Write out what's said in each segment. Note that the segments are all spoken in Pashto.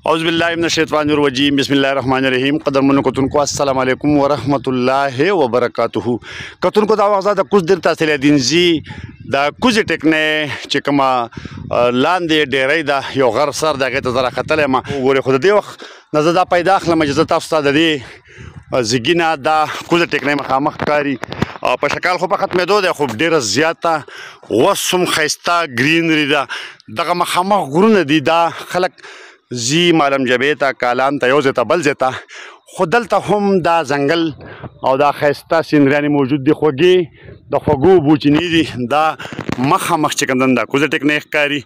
औज़ बिल्लाहि मिनश शैतानिर रजीम बिस्मिल्लाहिर रहमानिर रहीम क़दरमन कतुन को अस्सलाम वालेकुम व रहमतुल्लाहि व बरकातुहू कतुन को दावज़ा द कुछ देर तासिल दिन जी द कुछ टेक्ने चिकमा लांदे डेरे दा यो घर सर दा गत जरा खतले मा गोरे खुद दे वक्त नजर दा पैदा खला मजज़त अफसा दे जिगिना दा कुछ टेक्ने मखामख कारी په شکل خو په ختمېدو دی خو ډېره زیاته اوس هم ښایسته ګرینري ده دغه مخامخ غرونه دي دا خلک ځي معلم جبې ته کالان ته یو ځای ته بل ځای ته خو دلته هم دا ځنګل او دا ښایسته سیندریانې موجود دي خوږې د خوږو اوبو چینې دي دا مخامخ چې کوم دا کوزه ټیکنې ښکاري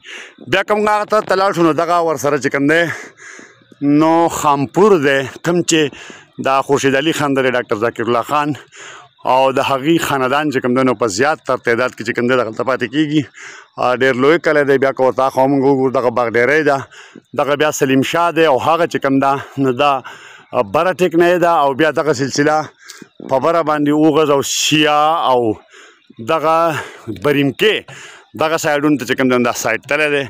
بیا کوم هغه ته ته لاړ شو نو دغه ورسره چې کوم دی نو خامپور دی کوم چې دا خورشید علي خان دی ډاکټر ذاکر الله خان او د هغې خاندان چې کوم دی نو په زیات تر تعداد کې چې کوم دی دغلته پاتې کېږي ډېر لوی کلی دی بیا که ورته اخوا موږ وګورو دغه باغډیری ده دغه بیا سلیم شاه دی او هغه چې کوم ده نو دا بره ټیکنۍ ده او بیا دغه سلسله په بره باندې اوغز او شیا او دغه بریمکې دغه سایډونو ته چې کوم دی دا سایډ تللی دی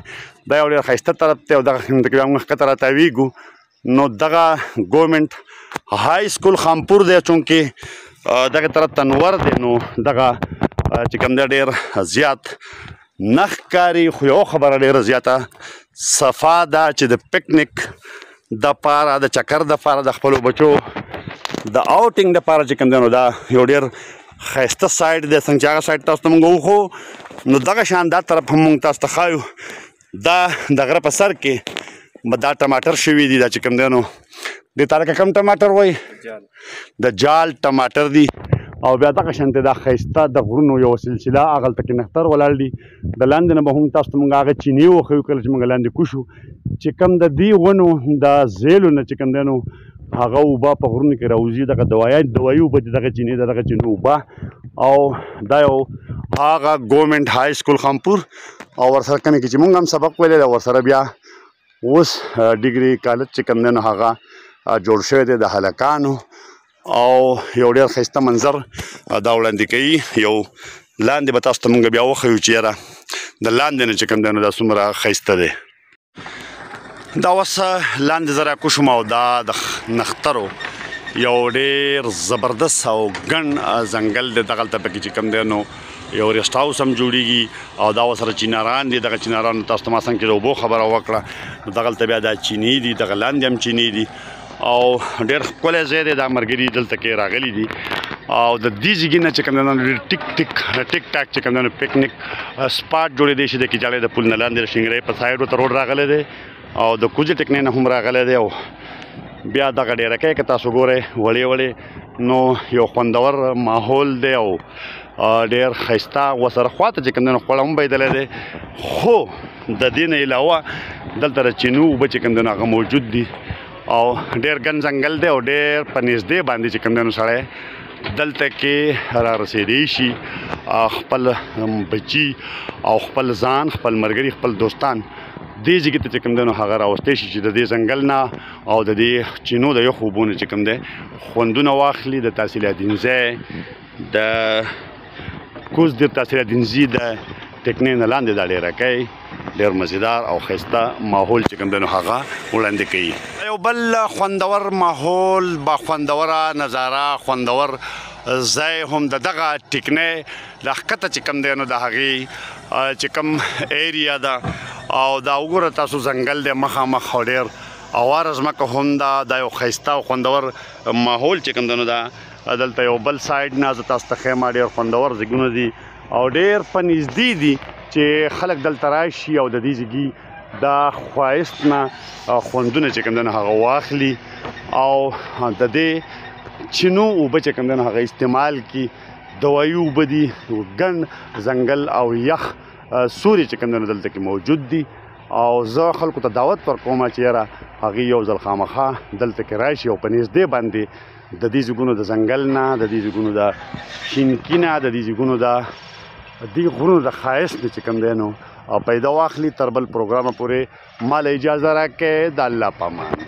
دا یو ډېر ښایسته طرف دی او دغه ته بیا موږ ښکته راتاویږو نو دغه ګورمنټ های سکول خامپور دی چونکې دغه طرف ته نور دی نو دغه چې کوم دی ډېر زیات نه ښکاري خو یوه خبره ډېره زیاته صفا ده چې د پکنیک دپاره د چکر دپاره د خپلو بچو د آوټینګ دپاره چې کوم دی نو دا یو ډېر ښایسته سایډ دی څنګه چې هغه سایډ تاسو ته موږ وښو نو دغه شان دا طرف هم موږ تاسو ته ښایو دا د غره په سر کې دا ټماټر شوي دي دا چې کوم دی نو دې تاله کې کوم ټماټر وایي د جال ټماټر دي او بیا دغه شانتې دا ښایسته د غرونو یوه سلسله هغلته کې نښتر ولاړ دي د لاندې نه به هم تاسو ته موږ هغه چینې وښیو کله چې موږ لاندې کوشو چې کوم د دې ونو د زیلو نه چې کوم دی نو هغه اوبه په غرونو کې راوځي دغه دوایي اوبه دي دغه چینې د دغه چینو اوبه او دا یو هغه ګورمنټ های سکول خامپور او ورسره کمې کې چې موږ هم سبق ویلی دی ورسره بیا اوس ډګري کالج چې کوم دی نو هغه جوړ شوی دی د هلکانو او یو ډېر ښایسته منظر دا وړاندې کوي یو لاندې به تاسو ته موږ بیا وښیو چې یاره د لاندې نه چې کوم دی نو دا څومره ښایسته دی دا اوس لاندې زه راکوشم او دا د نښترو یو ډېر زبردست او ګڼ ځنګل دی دغلته پکې چې کوم دی نو یو ریسټ هاوس هم جوړیږي او دا ورسره چیناران دي دغه چینارانو تاسو ته ما څنګه چې د اوبو خبره وکړه نو دغلته بیا دا چینې دي دغه لاندې هم چینې دي او ډېر ښکلی ځای دی دا ملګري دلته کې راغلي دي او د دې ځایږي نه چې کوم دی نو ټیک ټاک چې کوم دی نو پکنیک سپاټ جوړېدی شي د کیجالی د پل نه لاندې د شینګرۍ په سایډو ته روډ راغلی دی او د کوزې ټکنۍ نه هم راغلی دی او بیا دغه ډېرکی که تاسو ګورئ وړې وړې نو یو خوندور ماحول دی او ډېر ښایسته ورسره خواته چې کوم دی نو خوړه هم بیدلی دی خو د دې نه علاوه دلته د چینو اوبه چې کوم دی نو هغه موجود دي او ډېر ګڼ ځنګل دی او ډېر په نږدې باندې چې کوم دی نو سړی دلته کې را رسېدی شي خپل بچي او خپل ځان خپل ملګري خپل دوستان دې ځایګي ته چې کوم دی نو هغه راوستی شي چې د دې ځنګل نه او د دې چینو د یخو اوبو نه چې کوم دی خوندونه واخلي د تحصیل یادینځی د کوز د تحصیل یادینځي د ټکنۍ نه لاندې دا ډېرکی ډېر مزیدار او ښایسته ماحول چې کوم دی نو هغه وړاندې کوي یو بل خوندور ماحول با خوندوره نظاره خوندور ځای هم د دغه ټکنۍ له ښکته چې کوم دی نو د هغې چې کوم ایریا ده او دا وګوره تاسو ځنګل دی مخامخ او ډېر اواره ځمکه هم ده دا یو ښایسته او خوندور ماحول چې کوم دی نو دا دلته یو بل سایډ نه زه تاسو ته ښیم ډېر خوندور ځایونه دي او ډېر په نږدې دي چې خلک دلته راشي او د دې ځایګي د ښایست نه خوندونه چې کوم دی نو هغه واخلي او د دې چینو اوبه چې کوم دی نو هغه استعمال کړي دوایي اوبه دي ګڼ ځنګل او یخ سوري چې کوم دی نو دلته کې موجود دي او زه خلکو ته دعوت ورکوم چې یاره هغې یو ځل خامخا دلته کې راشي او په نږدې باندې د دې ځایګونو د ځنګل نه د دې ځایګونو د شینکي نه د دې ځایګونو د دې غرونو د ښایست نه چې کوم دی نو پیدا واخلي تر بل پروګرامه پورې ما له اجازه راکړئ د الله په امان